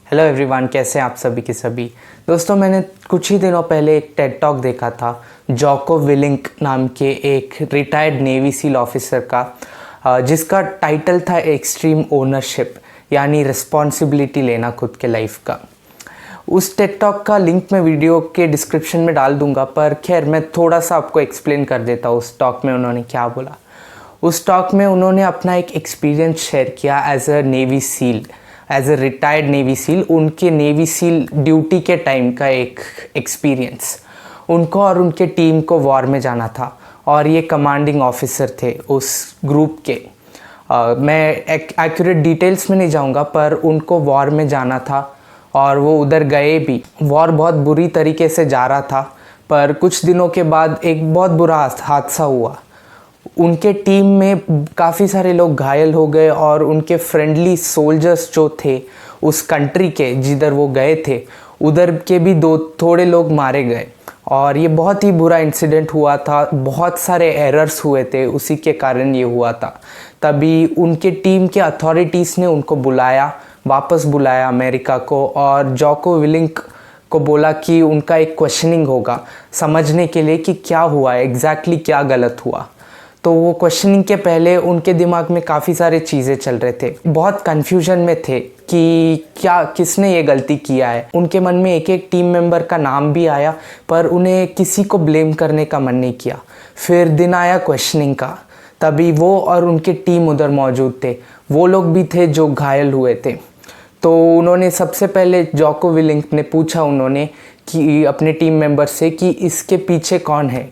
Hello everyone, कैसे हैं आप सभी के सभी। दोस्तों, मैंने कुछ ही दिनों पहले एक टेड टॉक देखा था जोको विलिंक नाम के एक रिटायर्ड नेवी सील ऑफिसर का, जिसका टाइटल था एक्सट्रीम ओनरशिप, यानी रिस्पॉन्सिबिलिटी लेना खुद के लाइफ का। उस टेड टॉक का लिंक मैं वीडियो के डिस्क्रिप्शन में डाल दूंगा, पर खैर मैं थोड़ा सा आपको एक्सप्लेन कर देता हूँ उस टॉक में उन्होंने क्या बोला। उस टॉक में उन्होंने अपना एक एक्सपीरियंस शेयर किया as a navy seal, as a retired navy seal. उनके नेवी सील ड्यूटी के टाइम का एक एक्सपीरियंस। उनको और उनके टीम को वॉर में जाना था और ये कमांडिंग ऑफिसर थे उस ग्रुप के। मैं एक्यूरेट डिटेल्स में नहीं जाऊंगा, पर उनको वॉर में जाना था और वो उधर गए भी। वॉर बहुत बुरी तरीके से जा रहा था, पर कुछ दिनों के बाद एक बहुत बुरा हादसा हुआ। उनके टीम में काफ़ी सारे लोग घायल हो गए और उनके फ्रेंडली सोल्जर्स जो थे उस कंट्री के जिधर वो गए थे, उधर के भी थोड़े लोग मारे गए। और ये बहुत ही बुरा इंसिडेंट हुआ था, बहुत सारे एरर्स हुए थे, उसी के कारण ये हुआ था। तभी उनके टीम के अथॉरिटीज़ ने उनको वापस बुलाया अमेरिका को, और जोको विलिंक को बोला कि उनका एक क्वेश्चनिंग होगा समझने के लिए कि क्या हुआ, एग्जैक्टली क्या गलत हुआ। तो वो क्वेश्चनिंग के पहले उनके दिमाग में काफ़ी सारे चीज़ें चल रहे थे, बहुत कन्फ्यूजन में थे कि क्या किसने ये गलती किया है। उनके मन में एक एक टीम मेंबर का नाम भी आया, पर उन्हें किसी को ब्लेम करने का मन नहीं किया। फिर दिन आया क्वेश्चनिंग का, तभी वो और उनके टीम उधर मौजूद थे, वो लोग भी थे जो घायल हुए थे। तो उन्होंने सबसे पहले जोको विलिंक ने पूछा उन्होंने कि अपने टीम मेंबर से कि इसके पीछे कौन है,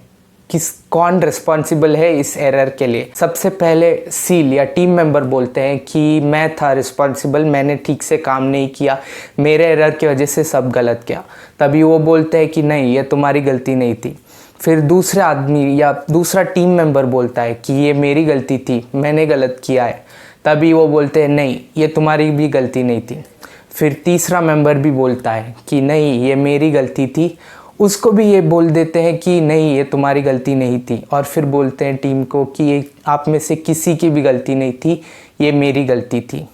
कौन रिस्पॉन्सिबल है इस एरर के लिए। सबसे पहले सील या टीम मेंबर बोलते हैं कि मैं था रिस्पॉन्सिबल, मैंने ठीक से काम नहीं किया, मेरे एरर की वजह से सब गलत किया। तभी वो बोलते हैं कि नहीं, ये तुम्हारी गलती नहीं थी। फिर दूसरे आदमी या दूसरा टीम मेंबर बोलता है कि ये मेरी गलती थी, मैंने गलत किया है। तभी वो बोलते हैं नहीं, ये तुम्हारी भी गलती नहीं थी। फिर तीसरा मेंबर भी बोलता है कि नहीं, ये मेरी गलती थी, उसको भी ये बोल देते हैं कि नहीं, ये तुम्हारी गलती नहीं थी। और फिर बोलते हैं टीम को कि ये आप में से किसी की भी गलती नहीं थी, ये मेरी गलती थी।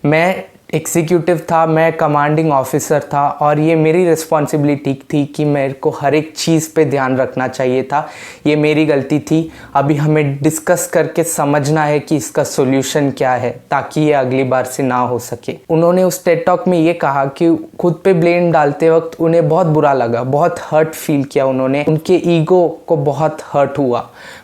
मैं एग्जीक्यूटिव था, मैं कमांडिंग ऑफिसर था, और ये मेरी रिस्पॉन्सिबिलिटी थी कि मेरे को हर एक चीज़ पे ध्यान रखना चाहिए था। ये मेरी गलती थी। अभी हमें डिस्कस करके समझना है कि इसका सॉल्यूशन क्या है, ताकि ये अगली बार से ना हो सके। उन्होंने उस टेड टॉक में ये कहा कि खुद पे ब्लेम डालते वक्त उन्हें बहुत बुरा लगा, बहुत हर्ट फील किया उन्होंने, उनके ईगो को बहुत हर्ट हुआ।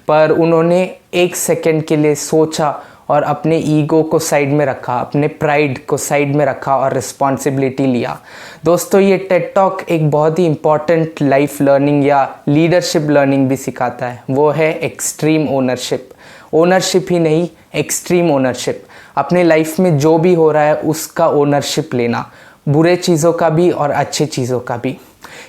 पर उन्होंने एक सेकेंड के लिए सोचा और अपने ईगो को साइड में रखा, अपने प्राइड को साइड में रखा और रिस्पॉन्सिबिलिटी लिया। दोस्तों, ये टेड टॉक एक बहुत ही इम्पॉर्टेंट लाइफ लर्निंग या लीडरशिप लर्निंग भी सिखाता है। वो है एक्सट्रीम ओनरशिप। ओनरशिप ही नहीं, एक्सट्रीम ओनरशिप। अपने लाइफ में जो भी हो रहा है उसका ओनरशिप लेना, बुरे चीज़ों का भी और अच्छे चीज़ों का भी।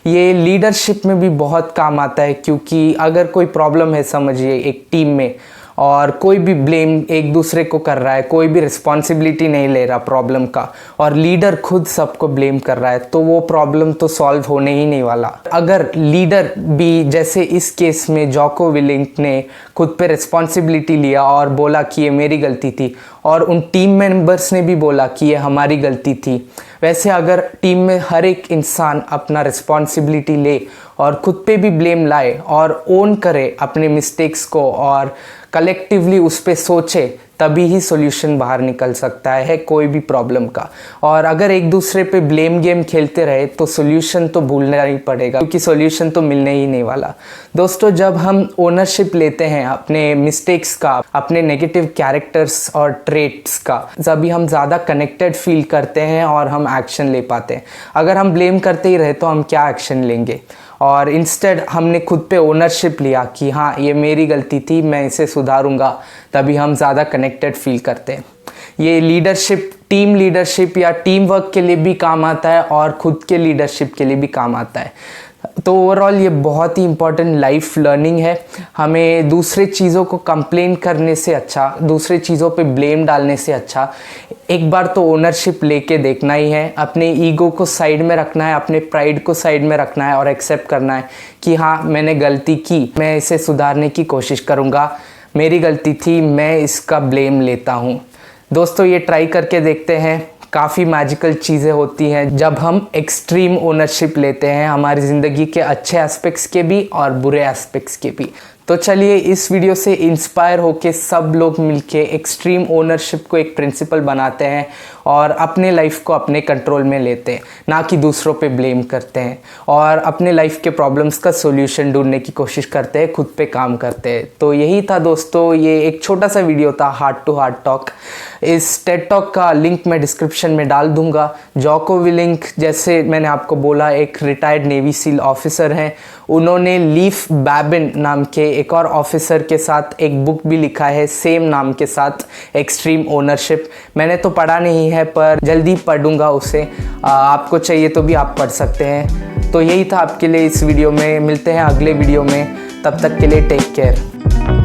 ये लीडरशिप में भी बहुत काम आता है, क्योंकि अगर कोई प्रॉब्लम है, समझिए एक टीम में, और कोई भी ब्लेम एक दूसरे को कर रहा है, कोई भी रिस्पॉन्सिबिलिटी नहीं ले रहा प्रॉब्लम का, और लीडर खुद सबको ब्लेम कर रहा है, तो वो प्रॉब्लम तो सॉल्व होने ही नहीं वाला। अगर लीडर भी, जैसे इस केस में जोको विलिंक ने खुद पे रिस्पॉन्सिबिलिटी लिया और बोला कि ये मेरी गलती थी, और उन टीम मेंबर्स ने भी बोला कि ये हमारी गलती थी, वैसे अगर टीम में हर एक इंसान अपना रिस्पॉन्सिबिलिटी ले और खुद पे भी ब्लेम लाए और ओन करे अपने मिस्टेक्स को और कलेक्टिवली उस पे सोचे, तभी ही सॉल्यूशन बाहर निकल सकता है कोई भी प्रॉब्लम का। और अगर एक दूसरे पे ब्लेम गेम खेलते रहे तो सॉल्यूशन तो भूलना ही पड़ेगा, क्योंकि सॉल्यूशन तो मिलने ही नहीं वाला। दोस्तों, जब हम ओनरशिप लेते हैं अपने मिस्टेक्स का, अपने नेगेटिव कैरेक्टर्स और ट्रेट्स का, तभी हम ज़्यादा कनेक्टेड फील करते हैं और हम एक्शन ले पाते हैं। अगर हम ब्लेम करते ही रहे तो हम क्या एक्शन लेंगे? और इंस्टेड हमने खुद पे ओनरशिप लिया कि हाँ, ये मेरी गलती थी, मैं इसे सुधारूंगा, तभी हम ज़्यादा कनेक्टेड फील करते हैं। ये लीडरशिप, टीम लीडरशिप या टीम वर्क के लिए भी काम आता है और खुद के लीडरशिप के लिए भी काम आता है। तो ओवरऑल ये बहुत ही इम्पॉर्टेंट लाइफ लर्निंग है। हमें दूसरे चीज़ों को कंप्लेन करने से अच्छा, दूसरे चीज़ों पे ब्लेम डालने से अच्छा, एक बार तो ओनरशिप लेके देखना ही है। अपने ईगो को साइड में रखना है, अपने प्राइड को साइड में रखना है और एक्सेप्ट करना है कि हाँ, मैंने गलती की, मैं इसे सुधारने की कोशिश करूँगा, मेरी गलती थी, मैं इसका ब्लेम लेता हूँ। दोस्तों, ये ट्राई करके देखते हैं। काफ़ी मैजिकल चीज़ें होती हैं जब हम एक्सट्रीम ओनरशिप लेते हैं हमारी ज़िंदगी के अच्छे एस्पेक्ट्स के भी और बुरे एस्पेक्ट्स के भी। तो चलिए इस वीडियो से इंस्पायर होके सब लोग मिलके एक्सट्रीम ओनरशिप को एक प्रिंसिपल बनाते हैं और अपने लाइफ को अपने कंट्रोल में लेते हैं, ना कि दूसरों पे ब्लेम करते हैं, और अपने लाइफ के प्रॉब्लम्स का सॉल्यूशन ढूंढने की कोशिश करते हैं, खुद पे काम करते हैं। तो यही था दोस्तों, ये एक छोटा सा वीडियो था हार्ट टू हार्ट टॉक। इस टेड टॉक का लिंक मैं डिस्क्रिप्शन में डाल दूंगा। जॉको विलिंक, जैसे मैंने आपको बोला, एक रिटायर्ड नेवी सील ऑफिसर हैं। उन्होंने लीफ बैबिन नाम के एक और ऑफिसर के साथ एक बुक भी लिखा है सेम नाम के साथ, एक्सट्रीम ओनरशिप। मैंने तो पढ़ा नहीं है पर जल्दी पढ़ूंगा उसे। आपको चाहिए तो भी आप पढ़ सकते हैं। तो यही था आपके लिए इस वीडियो में। मिलते हैं अगले वीडियो में, तब तक के लिए टेक केयर।